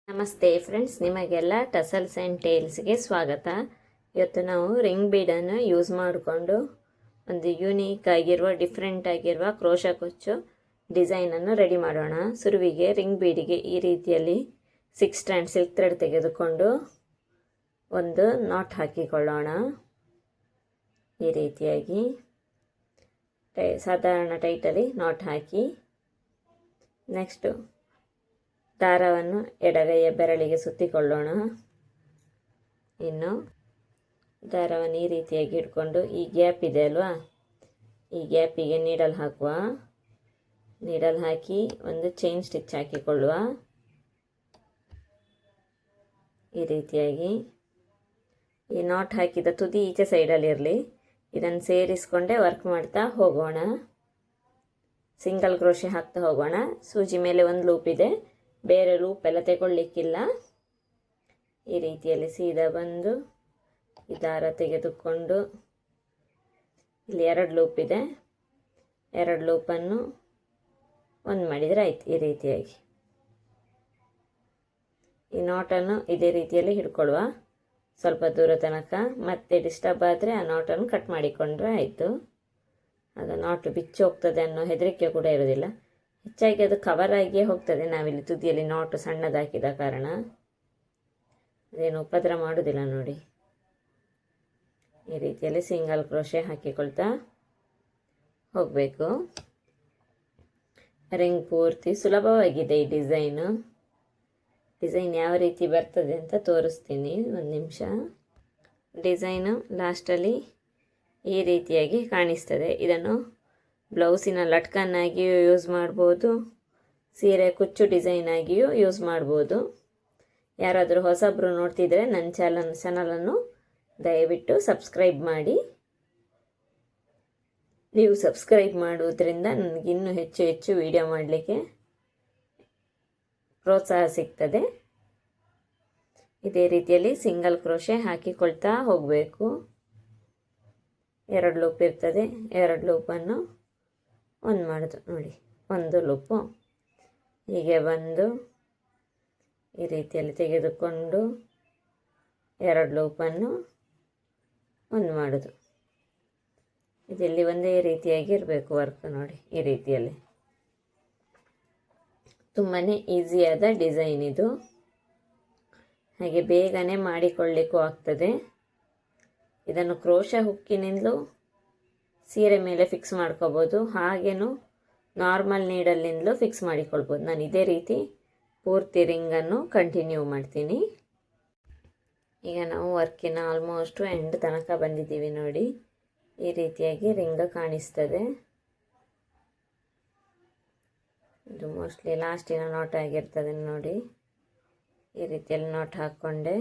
ನಮಸ್ತೆ ಫ್ರೆಂಡ್ಸ್, ನಿಮಗೆಲ್ಲ tassels and ಟೇಲ್ಸ್ಗೆ ಸ್ವಾಗತ. ಇವತ್ತು ನಾವು ರಿಂಗ್ ಬೀಡನ್ನು ಯೂಸ್ ಮಾಡಿಕೊಂಡು ಒಂದು ಯೂನೀಕ್ ಆಗಿರುವ ಡಿಫ್ರೆಂಟ್ ಆಗಿರುವ ಕ್ರೋಶ ಕುಚ್ಚು ಡಿಸೈನನ್ನು ರೆಡಿ ಮಾಡೋಣ. ಸುರುವಿಗೆ ರಿಂಗ್ ಬೀಡಿಗೆ ಈ ರೀತಿಯಲ್ಲಿ 6 ಸ್ಟ್ಯಾಂಡ್ ಸಿಲ್ಕ್ ಥ್ರೆಡ್ ತೆಗೆದುಕೊಂಡು ಒಂದು ನಾಟ್ ಹಾಕಿಕೊಳ್ಳೋಣ. ಈ ರೀತಿಯಾಗಿ ಸಾಧಾರಣ ಟೈಟಲ್ಲಿ ನಾಟ್ ಹಾಕಿ, ನೆಕ್ಸ್ಟು ದಾರವನ್ನು ಎಡಗೈಯ ಬೆರಳಿಗೆ ಸುತ್ತಿಕೊಳ್ಳೋಣ. ಇನ್ನು ದಾರವನ್ನು ಈ ರೀತಿಯಾಗಿ ಇಟ್ಕೊಂಡು ಈ ಗ್ಯಾಪ್ ಇದೆ ಅಲ್ವಾ, ಈ ಗ್ಯಾಪಿಗೆ ನೀಡಲ್ ಹಾಕುವ. ನೀಡಲ್ ಹಾಕಿ ಒಂದು ಚೈನ್ ಸ್ಟಿಚ್ ಹಾಕಿಕೊಳ್ಳುವ. ಈ ರೀತಿಯಾಗಿ ಈ ನಾಟ್ ಹಾಕಿದ ತುದಿ ಈಚೆ ಸೈಡಲ್ಲಿರಲಿ. ಇದನ್ನು ಸೇರಿಸ್ಕೊಂಡೇ ವರ್ಕ್ ಮಾಡ್ತಾ ಹೋಗೋಣ. ಸಿಂಗಲ್ ಕ್ರೋಶೆ ಹಾಕ್ತಾ ಹೋಗೋಣ. ಸೂಜಿ ಮೇಲೆ ಒಂದು ಲೂಪ್ ಇದೆ, ಬೇರೆ ಲೂಪ್ ಎಲ್ಲ ತಗೊಳ್ಳಿಕ್ಕಿಲ್ಲ. ಈ ರೀತಿಯಲ್ಲಿ ಸೀದಾ ಬಂದು ಈ ದಾರ ತೆಗೆದುಕೊಂಡು ಇಲ್ಲಿ 2 ಲೂಪ್ ಇದೆ, 2 ಲೂಪನ್ನು ಒಂದು ಮಾಡಿದರೆ ಆಯ್ತು. ಈ ರೀತಿಯಾಗಿ ಈ ನಾಟನ್ನು ಇದೇ ರೀತಿಯಲ್ಲಿ ಹಿಡ್ಕೊಳ್ಳುವ ಸ್ವಲ್ಪ ದೂರ ತನಕ. ಮತ್ತೆ ಡಿಸ್ಟರ್ಬ್ ಆದರೆ ಆ ನಾಟನ್ನು ಕಟ್ ಮಾಡಿಕೊಂಡ್ರೆ ಆಯಿತು. ಆಗ ನಾಟು ಬಿಚ್ಚಿ ಹೋಗ್ತದೆ ಅನ್ನೋ ಹೆದರಿಕೆ ಕೂಡ ಇರೋದಿಲ್ಲ. ಹೆಚ್ಚಾಗಿ ಅದು ಕವರ್ ಆಗಿಯೇ ಹೋಗ್ತದೆ, ನಾವಿಲ್ಲಿ ತುದಿಯಲ್ಲಿ ನಾಟು ಸಣ್ಣದಾಕಿದ ಕಾರಣ. ಅದೇನು ಉಪದ್ರ ಮಾಡೋದಿಲ್ಲ ನೋಡಿ. ಈ ರೀತಿಯಲ್ಲಿ ಸಿಂಗಲ್ ಕ್ರೋಶೆ ಹಾಕಿಕೊಳ್ತಾ ಹೋಗಬೇಕು. ರಿಂಗ್ ಪೂರ್ತಿ ಸುಲಭವಾಗಿದೆ ಈ ಡಿಸೈನ್ ಯಾವ ರೀತಿ ಬರ್ತದೆ ಅಂತ ತೋರಿಸ್ತೀನಿ, ಒಂದು ನಿಮಿಷ. ಡಿಸೈನು ಲಾಸ್ಟಲ್ಲಿ ಈ ರೀತಿಯಾಗಿ ಕಾಣಿಸ್ತದೆ. ಇದನ್ನು ಬ್ಲೌಸಿನ ಲಟ್ಕನ್ ಆಗಿಯೂ ಯೂಸ್ ಮಾಡ್ಬೋದು, ಸೀರೆ ಕುಚ್ಚು ಡಿಸೈನ್ ಆಗಿಯೂ ಯೂಸ್ ಮಾಡ್ಬೋದು. ಯಾರಾದರೂ ಹೊಸಬ್ರು ನೋಡ್ತಿದ್ರೆ ನನ್ನ ಚಾನಲನ್ನು ದಯವಿಟ್ಟು ಸಬ್ಸ್ಕ್ರೈಬ್ ಮಾಡಿ. ನೀವು ಸಬ್ಸ್ಕ್ರೈಬ್ ಮಾಡುವುದರಿಂದ ನನಗೆ ಇನ್ನೂ ಹೆಚ್ಚು ವಿಡಿಯೋ ಮಾಡಲಿಕ್ಕೆ ಪ್ರೋತ್ಸಾಹ ಸಿಗ್ತದೆ. ಇದೇ ರೀತಿಯಲ್ಲಿ ಸಿಂಗಲ್ ಕ್ರೋಶೆ ಹಾಕಿಕೊಳ್ತಾ ಹೋಗಬೇಕು. 2 ಲೂಪ್ ಇರ್ತದೆ, 2 ಲೂಪನ್ನು ಒಂದು ಮಾಡೋದು ನೋಡಿ. 1 ಲೂಪು ಹೀಗೆ ಬಂದು ಈ ರೀತಿಯಲ್ಲಿ ತೆಗೆದುಕೊಂಡು 2 ಲೂಪನ್ನು ಒಂದು ಮಾಡೋದು. ಇದರಲ್ಲಿ ಒಂದೇ ರೀತಿಯಾಗಿ ಇರಬೇಕು ವರ್ಕ್ ನೋಡಿ. ಈ ರೀತಿಯಲ್ಲಿ ತುಂಬಾ ಈಸಿಯಾದ ಡಿಸೈನ್ ಇದು, ಹಾಗೆ ಬೇಗನೆ ಮಾಡಿಕೊಳ್ಳಿಕ್ಕೂ ಆಗ್ತದೆ. ಇದನ್ನು ಕ್ರೋಶ ಹುಕ್ಕಿನಿಂದಲೂ ಸೀರೆ ಮೇಲೆ ಫಿಕ್ಸ್ ಮಾಡ್ಕೋಬೋದು, ಹಾಗೇನು ನಾರ್ಮಲ್ ನೀಡಲ್ಲಿಂದಲೂ ಫಿಕ್ಸ್ ಮಾಡಿಕೊಳ್ಬೋದು. ನಾನು ಇದೇ ರೀತಿ ಪೂರ್ತಿ ರಿಂಗನ್ನು ಕಂಟಿನ್ಯೂ ಮಾಡ್ತೀನಿ. ಈಗ ನಾವು ವರ್ಕಿನ ಆಲ್ಮೋಸ್ಟು ಎಂಡ್ ತನಕ ಬಂದಿದ್ದೀವಿ ನೋಡಿ. ಈ ರೀತಿಯಾಗಿ ರಿಂಗ್ ಕಾಣಿಸ್ತದೆ. ಇದು ಮೋಸ್ಟ್ಲಿ ಲಾಸ್ಟಿನ ನಾಟ್ ಆಗಿರ್ತದೆ ನೋಡಿ. ಈ ರೀತಿಯಲ್ಲಿ ನಾಟ್ ಹಾಕ್ಕೊಂಡೆ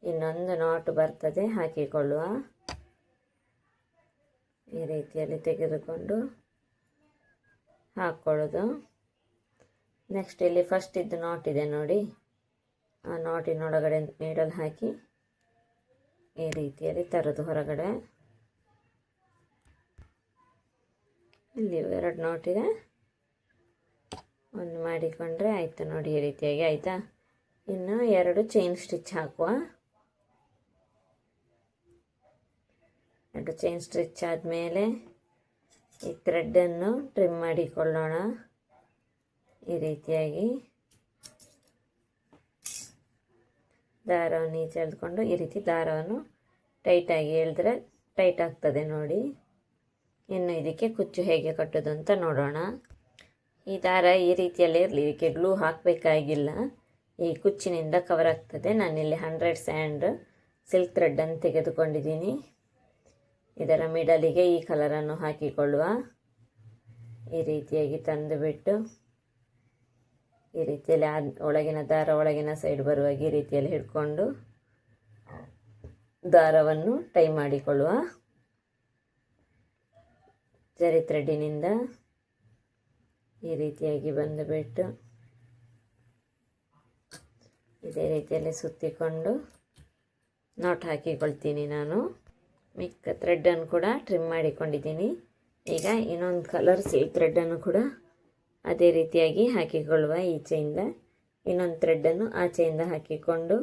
ಇನ್ನೊಂದು ನಾಟ್ ಬರ್ತದೆ, ಹಾಕಿಕೊಳ್ಳುವ. ಈ ರೀತಿಯಲ್ಲಿ ತೆಗೆದುಕೊಂಡು ಹಾಕ್ಕೊಳ್ಳೋದು. ನೆಕ್ಸ್ಟ್ ಇಲ್ಲಿ ಫಸ್ಟ್ ಇದ್ದು ನಾಟ್ ಇದೆ ನೋಡಿ, ಆ ನಾಟಿನೊಳಗಡೆ ನೀಡಲ್ ಹಾಕಿ ಈ ರೀತಿಯಲ್ಲಿ ತರೋದು ಹೊರಗಡೆ. ಇಲ್ಲಿ 2 ನಾಟ್ ಇದೆ, ಒಂದು ಮಾಡಿಕೊಂಡ್ರೆ ಆಯಿತು ನೋಡಿ. ಈ ರೀತಿಯಾಗಿ ಆಯಿತಾ. ಇನ್ನು 2 ಚೈನ್ ಸ್ಟಿಚ್ ಹಾಕುವ. 2 ಚೈನ್ ಸ್ಟಿಚ್ ಆದಮೇಲೆ ಈ ಥ್ರೆಡ್ಡನ್ನು ಟ್ರಿಮ್ ಮಾಡಿಕೊಳ್ಳೋಣ. ಈ ರೀತಿಯಾಗಿ ದಾರವನ್ನು ಈಚೆ ಎಳೆದುಕೊಂಡು ಈ ರೀತಿ ದಾರವನ್ನು ಟೈಟಾಗಿ ಎಳೆದ್ರೆ ಟೈಟ್ ಆಗ್ತದೆ ನೋಡಿ. ಇನ್ನು ಇದಕ್ಕೆ ಕುಚ್ಚು ಹೇಗೆ ಕಟ್ಟೋದು ಅಂತ ನೋಡೋಣ. ಈ ದಾರ ಈ ರೀತಿಯಲ್ಲೇ ಇರಲಿ, ಇದಕ್ಕೆ ಗ್ಲೂ ಹಾಕಬೇಕಾಗಿಲ್ಲ, ಈ ಕುಚ್ಚಿನಿಂದ ಕವರ್ ಆಗ್ತದೆ. ನಾನಿಲ್ಲಿ 100 ಸ್ಯಾಂಡ್ ಸಿಲ್ಕ್ ಥ್ರೆಡ್ಡನ್ನು ತೆಗೆದುಕೊಂಡಿದ್ದೀನಿ. ಇದರ ಮಿಡಲಿಗೆ ಈ ಕಲರನ್ನು ಹಾಕಿಕೊಳ್ಳುವ. ಈ ರೀತಿಯಾಗಿ ತಂದುಬಿಟ್ಟು ಈ ರೀತಿಯಲ್ಲಿ ಒಳಗಿನ ದಾರ ಒಳಗಿನ ಸೈಡ್ ಬರುವಾಗ ಈ ರೀತಿಯಲ್ಲಿ ಹಿಡ್ಕೊಂಡು ದಾರವನ್ನು ಟೈ ಮಾಡಿಕೊಳ್ಳುವ. ಜರಿ ಥ್ರೆಡ್ಡಿನಿಂದ ಈ ರೀತಿಯಾಗಿ ಬಂದುಬಿಟ್ಟು ಇದೇ ರೀತಿಯಲ್ಲಿ ಸುತ್ತಿಕೊಂಡು ನಾಟ್ ಹಾಕಿಕೊಳ್ತೀನಿ. ನಾನು ಮಿಕ್ಕ ಥ್ರೆಡ್ಡನ್ನು ಕೂಡ ಟ್ರಿಮ್ ಮಾಡಿಕೊಂಡಿದ್ದೀನಿ. ಈಗ ಇನ್ನೊಂದು ಕಲರ್ ಸಿಲ್ಕ್ ಥ್ರೆಡ್ಡನ್ನು ಕೂಡ ಅದೇ ರೀತಿಯಾಗಿ ಹಾಕಿಕೊಳ್ಳುವ ಈಚೆಯಿಂದ. ಇನ್ನೊಂದು ಥ್ರೆಡ್ಡನ್ನು ಆಚೆಯಿಂದ ಹಾಕಿಕೊಂಡು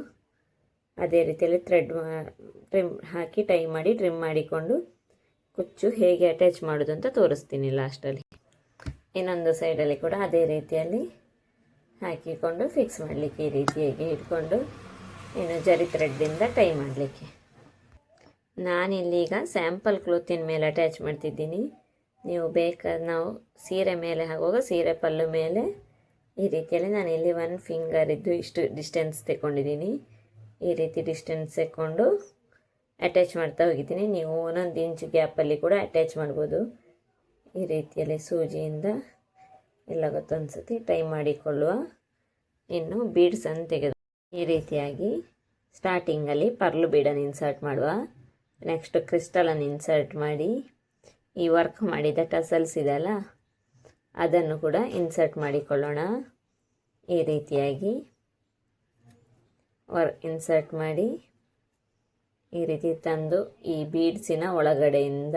ಅದೇ ರೀತಿಯಲ್ಲಿ ಟ್ರಿಮ್ ಹಾಕಿ ಟೈ ಮಾಡಿ ಟ್ರಿಮ್ ಮಾಡಿಕೊಂಡು ಕುಚ್ಚು ಹೇಗೆ ಅಟ್ಯಾಚ್ ಮಾಡೋದು ಅಂತ ತೋರಿಸ್ತೀನಿ ಲಾಸ್ಟಲ್ಲಿ. ಇನ್ನೊಂದು ಸೈಡಲ್ಲಿ ಕೂಡ ಅದೇ ರೀತಿಯಲ್ಲಿ ಹಾಕಿಕೊಂಡು ಫಿಕ್ಸ್ ಮಾಡಲಿಕ್ಕೆ ಈ ರೀತಿಯಾಗಿ ಇಟ್ಕೊಂಡು ಇನ್ನು ಜರಿ ಥ್ರೆಡ್ಡಿಂದ ಟೈ ಮಾಡಲಿಕ್ಕೆ. ನಾನಿಲ್ಲೀಗ ಸ್ಯಾಂಪಲ್ ಕ್ಲೋತಿನ ಮೇಲೆ ಅಟ್ಯಾಚ್ ಮಾಡ್ತಿದ್ದೀನಿ. ನೀವು ಬೇಕಾದ ನಾವು ಸೀರೆ ಮೇಲೆ ಆಗುವಾಗ ಸೀರೆ ಪಲ್ಲು ಮೇಲೆ ಈ ರೀತಿಯಲ್ಲಿ ನಾನಿಲ್ಲಿ 1 ಫಿಂಗರ್ ಇದ್ದು ಇಷ್ಟು ಡಿಸ್ಟೆನ್ಸ್ ತಗೊಂಡಿದ್ದೀನಿ. ಈ ರೀತಿ ಡಿಸ್ಟೆನ್ಸ್ ತಗೊಂಡು ಅಟ್ಯಾಚ್ ಮಾಡ್ತಾ ಹೋಗಿದ್ದೀನಿ. ನೀವು 1 ಇಂಚು ಗ್ಯಾಪಲ್ಲಿ ಕೂಡ ಅಟ್ಯಾಚ್ ಮಾಡ್ಬೋದು. ಈ ರೀತಿಯಲ್ಲಿ ಸೂಜಿಯಿಂದ ಎಲ್ಲ ಗೊತ್ತೊಂದು ಸತಿ ಟೈ ಮಾಡಿಕೊಳ್ಳುವ. ಇನ್ನು ಬೀಡ್ಸನ್ನು ತೆಗೆದು ಈ ರೀತಿಯಾಗಿ ಸ್ಟಾರ್ಟಿಂಗಲ್ಲಿ ಪರ್ಲು ಬೀಡನ್ನು ಇನ್ಸರ್ಟ್ ಮಾಡುವ. ನೆಕ್ಸ್ಟ್ ಕ್ರಿಸ್ಟಲನ್ನು ಇನ್ಸರ್ಟ್ ಮಾಡಿ ಈ ವರ್ಕ್ ಮಾಡಿದ ಟಸಲ್ಸ್ ಇದೆಯಲ್ಲ ಅದನ್ನು ಕೂಡ ಇನ್ಸರ್ಟ್ ಮಾಡಿಕೊಳ್ಳೋಣ. ಈ ರೀತಿಯಾಗಿ ಇನ್ಸರ್ಟ್ ಮಾಡಿ ಈ ರೀತಿ ತಂದು ಈ ಬೀಡ್ಸಿನ ಒಳಗಡೆಯಿಂದ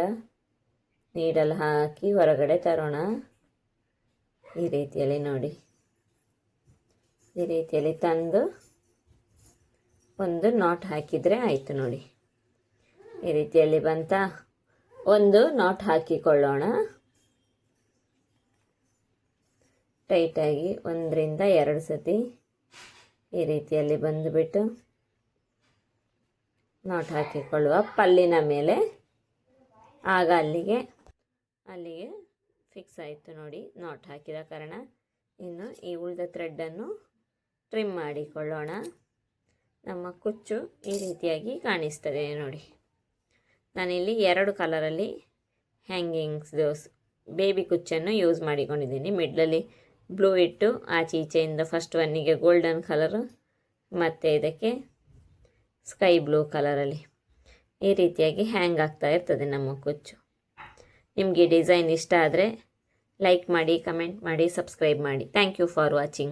ನೀಡಲ್ ಹಾಕಿ ಹೊರಗಡೆ ತರೋಣ. ಈ ರೀತಿಯಲ್ಲಿ ನೋಡಿ, ಈ ರೀತಿಯಲ್ಲಿ ತಂದು ಒಂದು ನಾಟ್ ಹಾಕಿದರೆ ಆಯಿತು ನೋಡಿ. ಈ ರೀತಿಯಲ್ಲಿ ಬಂತ ಒಂದು ನಾಟ್ ಹಾಕಿಕೊಳ್ಳೋಣ. ಟೈಟಾಗಿ 1 ರಿಂದ 2 ಸತಿ ಈ ರೀತಿಯಲ್ಲಿ ಬಂದುಬಿಟ್ಟು ನಾಟ್ ಹಾಕಿಕೊಳ್ಳುವ ಪಲ್ಲಿನ ಮೇಲೆ. ಆಗ ಅಲ್ಲಿಗೆ ಫಿಕ್ಸ್ ಆಯಿತು ನೋಡಿ ನಾಟ್ ಹಾಕಿದ ಕಾರಣ. ಇನ್ನು ಈ ಉಳಿದ ಥ್ರೆಡ್ಡನ್ನು ಟ್ರಿಮ್ ಮಾಡಿಕೊಳ್ಳೋಣ. ನಮ್ಮ ಕುಚ್ಚು ಈ ರೀತಿಯಾಗಿ ಕಾಣಿಸ್ತದೆ ನೋಡಿ. ನಾನಿಲ್ಲಿ 2 ಕಲರಲ್ಲಿ ಹ್ಯಾಂಗಿಂಗ್ಸ್ ಬೇಬಿ ಕುಚ್ಚನ್ನು ಯೂಸ್ ಮಾಡಿಕೊಂಡಿದ್ದೀನಿ. ಮಿಡ್ಲಲ್ಲಿ ಬ್ಲೂ ಇಟ್ಟು ಆಚೆ ಈಚೆಯಿಂದ ಫಸ್ಟ್ ಒನ್ನಿಗೆ ಗೋಲ್ಡನ್ ಕಲರು ಮತ್ತು ಇದಕ್ಕೆ ಸ್ಕೈ ಬ್ಲೂ ಕಲರಲ್ಲಿ ಈ ರೀತಿಯಾಗಿ ಹ್ಯಾಂಗ್ ಆಗ್ತಾ ಇರ್ತದೆ ನಮ್ಮ ಕುಚ್ಚು. ನಿಮಗೆ ಡಿಸೈನ್ ಇಷ್ಟ ಆದರೆ ಲೈಕ್ ಮಾಡಿ, ಕಮೆಂಟ್ ಮಾಡಿ, ಸಬ್ಸ್ಕ್ರೈಬ್ ಮಾಡಿ. Thank you for watching.